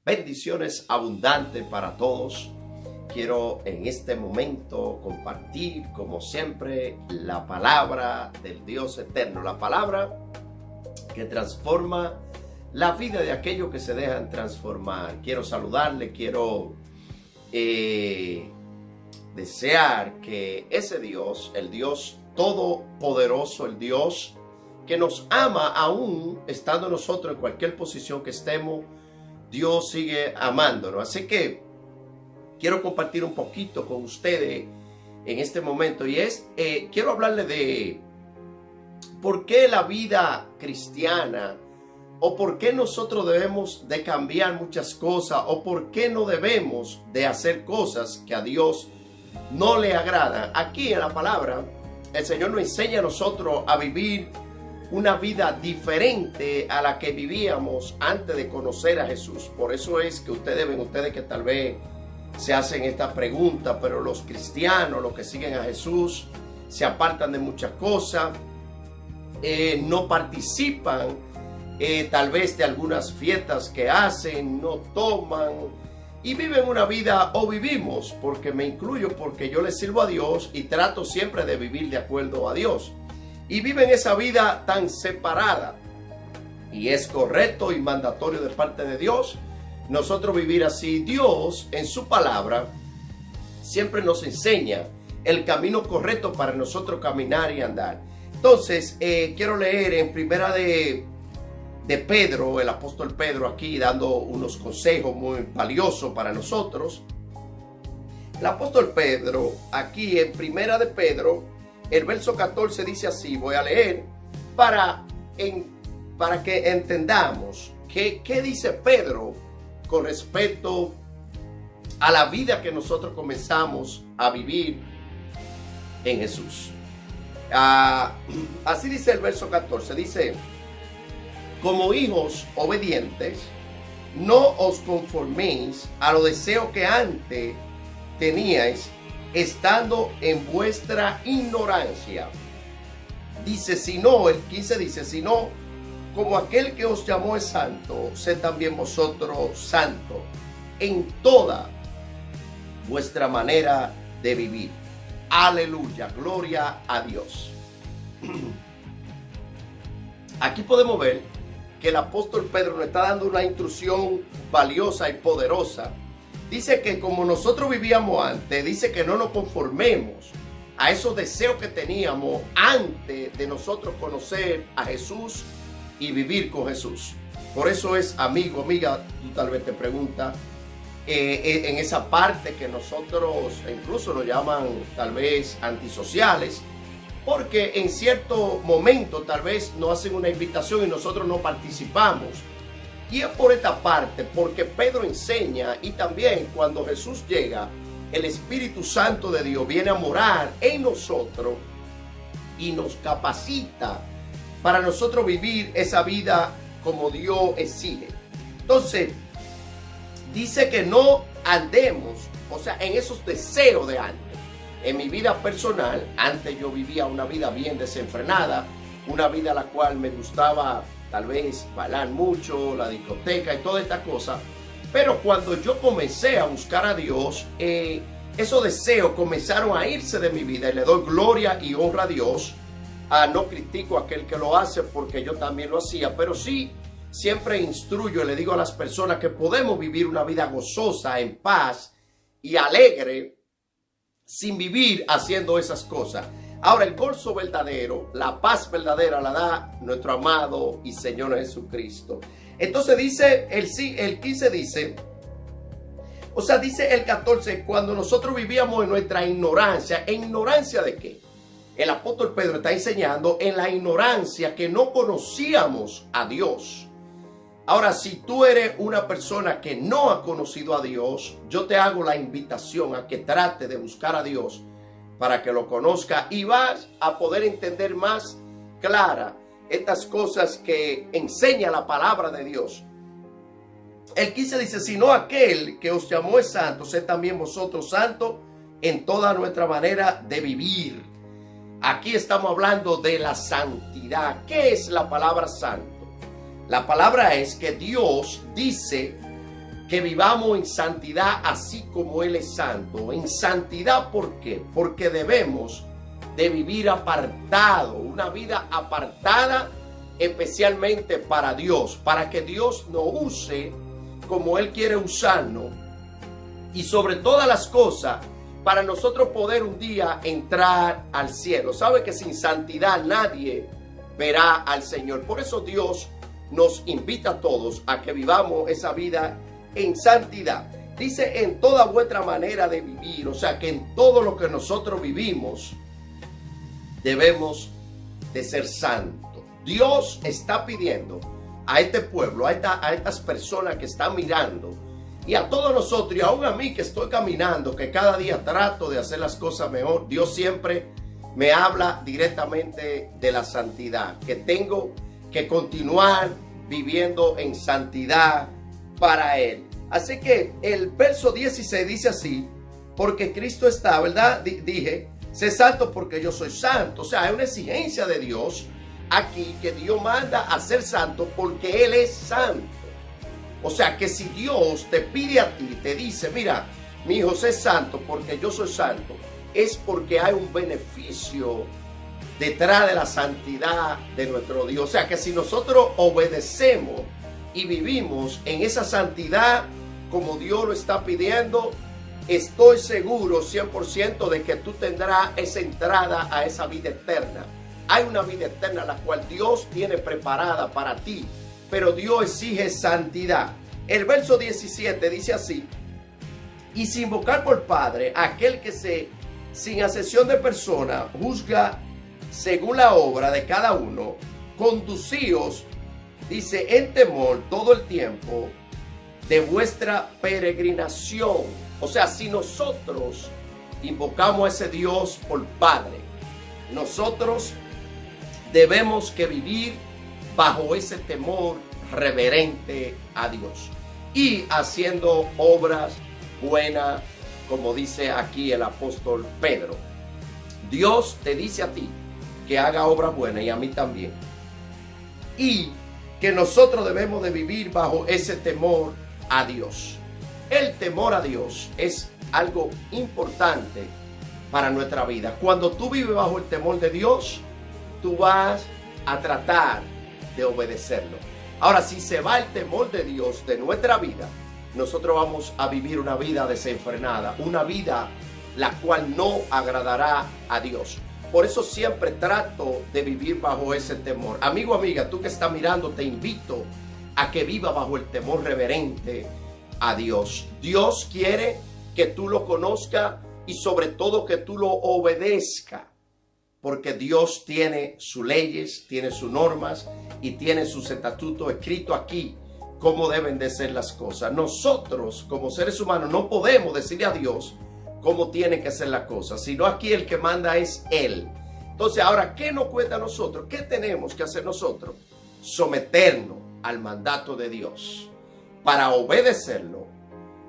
Bendiciones abundantes para todos. Quiero en este momento compartir, como siempre, la palabra del Dios eterno. La palabra que transforma la vida de aquellos que se dejan transformar. Quiero saludarle, quiero desear que ese Dios, el Dios todopoderoso, el Dios que nos ama aún estando nosotros en cualquier posición que estemos, Dios sigue amándonos. Así que quiero compartir un poquito con ustedes en este momento. Y quiero hablarle de por qué la vida cristiana, o por qué nosotros debemos de cambiar muchas cosas, o por qué no debemos de hacer cosas que a Dios no le agradan. Aquí en la palabra, el Señor nos enseña a nosotros a vivir una vida diferente a la que vivíamos antes de conocer a Jesús. Por eso es que ustedes que tal vez se hacen esta pregunta, pero los cristianos, los que siguen a Jesús, se apartan de muchas cosas, no participan tal vez de algunas fiestas que hacen, no toman y viven una vida, o vivimos, porque me incluyo, porque yo le sirvo a Dios y trato siempre de vivir de acuerdo a Dios. Y viven esa vida tan separada. Y es correcto y mandatorio de parte de Dios nosotros vivir así. Dios en su palabra siempre nos enseña el camino correcto para nosotros caminar y andar. Entonces quiero leer en primera de Pedro, el apóstol Pedro aquí dando unos consejos muy valiosos para nosotros. El apóstol Pedro aquí en primera de Pedro, el verso 14 dice así, voy a leer para que entendamos qué dice Pedro con respecto a la vida que nosotros comenzamos a vivir en Jesús. Así dice el verso 14, dice: como hijos obedientes, no os conforméis a los deseos que antes teníais, estando en vuestra ignorancia. Dice, sino, el 15 dice, sino, como aquel que os llamó es santo, sed también vosotros santos en toda vuestra manera de vivir. Aleluya, gloria a Dios. Aquí podemos ver que el apóstol Pedro nos está dando una instrucción valiosa y poderosa. Dice que como nosotros vivíamos antes, dice que no nos conformemos a esos deseos que teníamos antes de nosotros conocer a Jesús y vivir con Jesús. Por eso es, amigo, amiga, tú tal vez te preguntas, en esa parte que nosotros incluso nos llaman tal vez antisociales, porque en cierto momento tal vez nos hacen una invitación y nosotros no participamos. Y es por esta parte, porque Pedro enseña, y también cuando Jesús llega, el Espíritu Santo de Dios viene a morar en nosotros y nos capacita para nosotros vivir esa vida como Dios exige. Entonces, dice que no andemos, o sea, en esos deseos de antes. En mi vida personal, antes yo vivía una vida bien desenfrenada, una vida a la cual me gustaba tal vez bailar mucho, la discoteca y toda esta cosa. Pero cuando yo comencé a buscar a Dios, esos deseos comenzaron a irse de mi vida y le doy gloria y honra a Dios. No critico a aquel que lo hace, porque yo también lo hacía, pero sí siempre instruyo y le digo a las personas que podemos vivir una vida gozosa, en paz y alegre, sin vivir haciendo esas cosas. Ahora, el gozo verdadero, la paz verdadera la da nuestro amado y Señor Jesucristo. Entonces dice, el 15 dice, o sea, dice el 14, cuando nosotros vivíamos en nuestra ignorancia. ¿En ignorancia de qué? El apóstol Pedro está enseñando en la ignorancia que no conocíamos a Dios. Ahora, si tú eres una persona que no ha conocido a Dios, yo te hago la invitación a que trate de buscar a Dios para que lo conozca, y vas a poder entender más clara estas cosas que enseña la palabra de Dios. El 15 dice, sino aquel que os llamó es santo, sed también vosotros santos en toda nuestra manera de vivir. Aquí estamos hablando de la santidad. ¿Qué es la palabra santo? La palabra es que Dios dice que vivamos en santidad así como Él es santo. En santidad, ¿por qué? Porque debemos de vivir apartado, una vida apartada especialmente para Dios, para que Dios nos use como Él quiere usarnos, y sobre todas las cosas, para nosotros poder un día entrar al cielo. Sabe que sin santidad nadie verá al Señor. Por eso Dios nos invita a todos a que vivamos esa vida en santidad. Dice en toda vuestra manera de vivir, o sea que en todo lo que nosotros vivimos debemos de ser santos. Dios está pidiendo a este pueblo, a estas personas que están mirando, y a todos nosotros, y aún a mí que estoy caminando, que cada día trato de hacer las cosas mejor. Dios siempre me habla directamente de la santidad, que tengo que continuar viviendo en santidad para Él. Así que el verso 16 dice así: porque Cristo está, ¿verdad? Dije, sé santo porque yo soy santo. O sea, hay una exigencia de Dios aquí, que Dios manda a ser santo porque Él es santo. O sea, que si Dios te pide a ti, te dice, mira, mi hijo, sé santo porque yo soy santo, es porque hay un beneficio detrás de la santidad de nuestro Dios. O sea, que si nosotros obedecemos y vivimos en esa santidad como Dios lo está pidiendo, estoy seguro 100% de que tú tendrás esa entrada a esa vida eterna. Hay una vida eterna la cual Dios tiene preparada para ti, pero Dios exige santidad. El verso 17 dice así: y sin invocar por Padre aquel que sin acepción de persona juzga según la obra de cada uno, conducíos, dice, en temor todo el tiempo de vuestra peregrinación. O sea, si nosotros invocamos a ese Dios por Padre, nosotros debemos que vivir bajo ese temor reverente a Dios y haciendo obras buenas, como dice aquí el apóstol Pedro. Dios te dice a ti que haga obras buenas, y a mí también, y que nosotros debemos de vivir bajo ese temor a Dios. El temor a Dios es algo importante para nuestra vida. Cuando tú vives bajo el temor de Dios, tú vas a tratar de obedecerlo. Ahora, si se va el temor de Dios de nuestra vida, nosotros vamos a vivir una vida desenfrenada, una vida la cual no agradará a Dios. Por eso siempre trato de vivir bajo ese temor. Amigo, amiga, tú que estás mirando, te invito a que viva bajo el temor reverente a Dios. Dios quiere que tú lo conozcas y sobre todo que tú lo obedezcas, porque Dios tiene sus leyes, tiene sus normas y tiene sus estatutos escritos aquí, cómo deben de ser las cosas. Nosotros como seres humanos no podemos decirle a Dios cómo tiene que ser la cosa, sino aquí el que manda es Él. Entonces, ahora, ¿qué nos cuesta a nosotros? ¿Qué tenemos que hacer nosotros? Someternos al mandato de Dios para obedecerlo,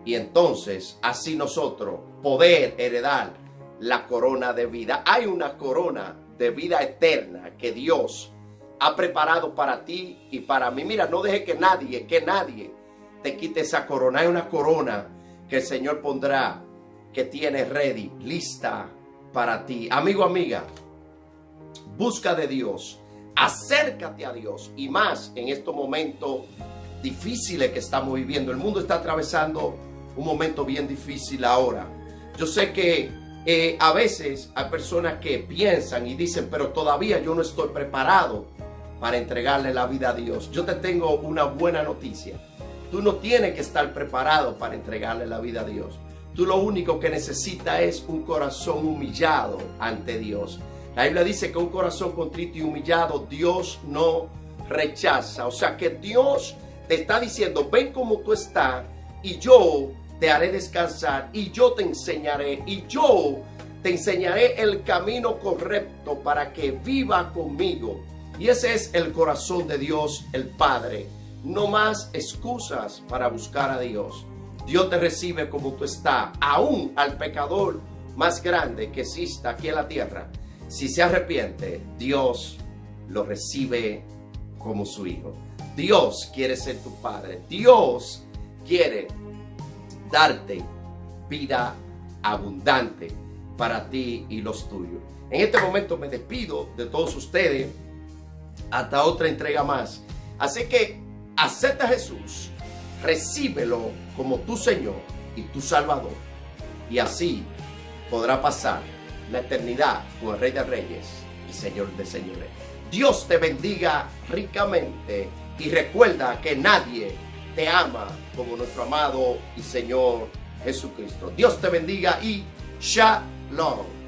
y entonces así nosotros poder heredar la corona de vida. Hay una corona de vida eterna que Dios ha preparado para ti y para mí. Mira, no deje que nadie te quite esa corona. Hay una corona que el Señor pondrá, que tiene ready, lista para ti. Amigo, amiga, busca de Dios, acércate a Dios, y más en estos momentos difíciles que estamos viviendo. El mundo está atravesando un momento bien difícil ahora. Yo sé que a veces hay personas que piensan y dicen, pero todavía yo no estoy preparado para entregarle la vida a Dios. Yo te tengo una buena noticia. Tú no tienes que estar preparado para entregarle la vida a Dios. Tú lo único que necesitas es un corazón humillado ante Dios. La Biblia dice que un corazón contrito y humillado Dios no rechaza. O sea que Dios te está diciendo, ven como tú estás y yo te haré descansar, y yo te enseñaré, y yo te enseñaré el camino correcto para que viva conmigo. Y ese es el corazón de Dios el Padre. No más excusas para buscar a Dios. Dios te recibe como tú estás, aún al pecador más grande que exista aquí en la tierra. Si se arrepiente, Dios lo recibe como su hijo. Dios quiere ser tu Padre. Dios quiere darte vida abundante para ti y los tuyos. En este momento me despido de todos ustedes hasta otra entrega más. Así que acepta a Jesús, recíbelo como tu Señor y tu Salvador, y así podrá pasar la eternidad con el Rey de Reyes y Señor de Señores. Dios te bendiga ricamente y recuerda que nadie te ama como nuestro amado y Señor Jesucristo. Dios te bendiga y Shalom.